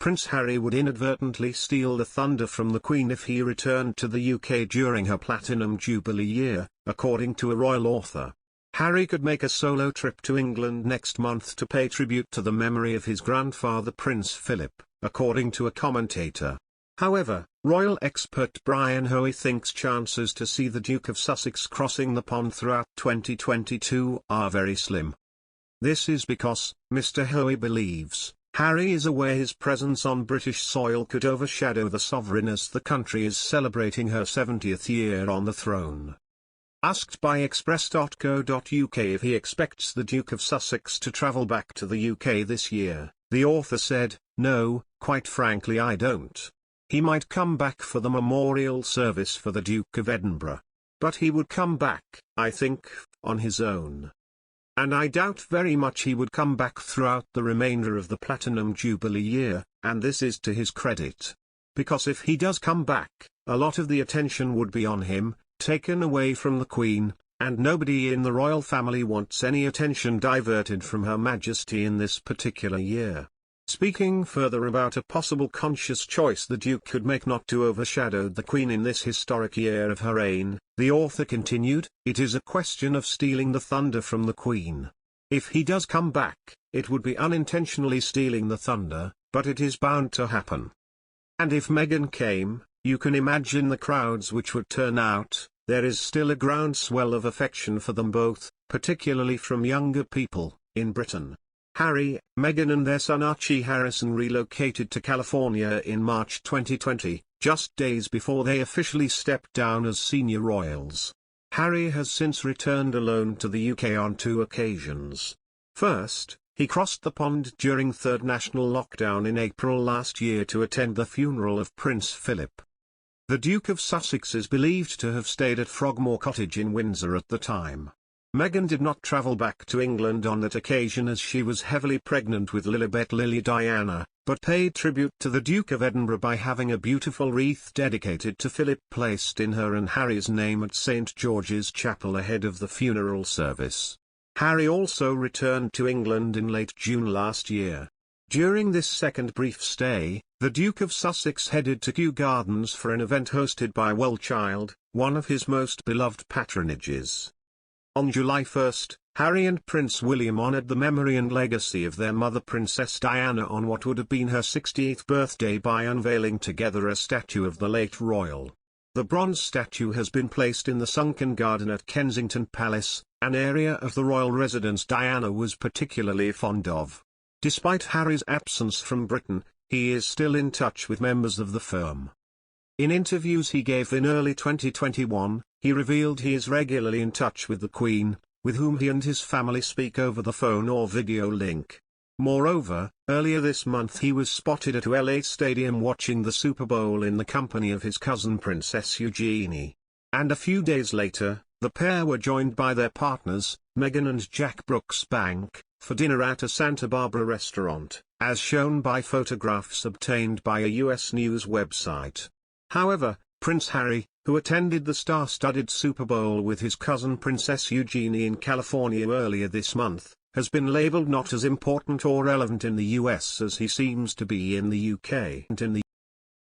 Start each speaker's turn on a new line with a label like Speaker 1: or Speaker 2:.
Speaker 1: Prince Harry would inadvertently steal the thunder from the Queen if he returned to the UK during her Platinum Jubilee year, according to a royal author. Harry could make a solo trip to England next month to pay tribute to the memory of his grandfather Prince Philip, according to a commentator. However, royal expert Brian Hoey thinks chances to see the Duke of Sussex crossing the pond throughout 2022 are very slim. This is because, Mr. Hoey believes, Harry is aware his presence on British soil could overshadow the sovereign as the country is celebrating her 70th year on the throne. Asked by Express.co.uk if he expects the Duke of Sussex to travel back to the UK this year, the author said, "No, quite frankly I don't. He might come back for the memorial service for the Duke of Edinburgh. But he would come back, I think, on his own. And I doubt very much he would come back throughout the remainder of the Platinum Jubilee year, and this is to his credit. Because if he does come back, a lot of the attention would be on him, taken away from the Queen, and nobody in the royal family wants any attention diverted from Her Majesty in this particular year." Speaking further about a possible conscious choice the Duke could make not to overshadow the Queen in this historic year of her reign, the author continued, "It is a question of stealing the thunder from the Queen. If he does come back, it would be unintentionally stealing the thunder, but it is bound to happen. And if Meghan came, you can imagine the crowds which would turn out. There is still a groundswell of affection for them both, particularly from younger people, in Britain." Harry, Meghan and their son Archie Harrison relocated to California in March 2020, just days before they officially stepped down as senior royals. Harry has since returned alone to the UK on 2 occasions. First, he crossed the pond during third national lockdown in April last year to attend the funeral of Prince Philip. The Duke of Sussex is believed to have stayed at Frogmore Cottage in Windsor at the time. Meghan did not travel back to England on that occasion as she was heavily pregnant with Lilibet Lily Diana, but paid tribute to the Duke of Edinburgh by having a beautiful wreath dedicated to Philip placed in her and Harry's name at St George's Chapel ahead of the funeral service. Harry also returned to England in late June last year. During this second brief stay, the Duke of Sussex headed to Kew Gardens for an event hosted by Wellchild, one of his most beloved patronages. On July 1, Harry and Prince William honoured the memory and legacy of their mother Princess Diana on what would have been her 68th birthday by unveiling together a statue of the late royal. The bronze statue has been placed in the sunken garden at Kensington Palace, an area of the royal residence Diana was particularly fond of. Despite Harry's absence from Britain, he is still in touch with members of the firm. In interviews he gave in early 2021, he revealed he is regularly in touch with the Queen, with whom he and his family speak over the phone or video link. Moreover, earlier this month he was spotted at LA Stadium watching the Super Bowl in the company of his cousin Princess Eugenie. And a few days later, the pair were joined by their partners, Meghan and Jack Brooks-Bank, for dinner at a Santa Barbara restaurant, as shown by photographs obtained by a US news website. However, Prince Harry, who attended the star-studded Super Bowl with his cousin Princess Eugenie in California earlier this month, has been labeled not as important or relevant in the US as he seems to be in the UK.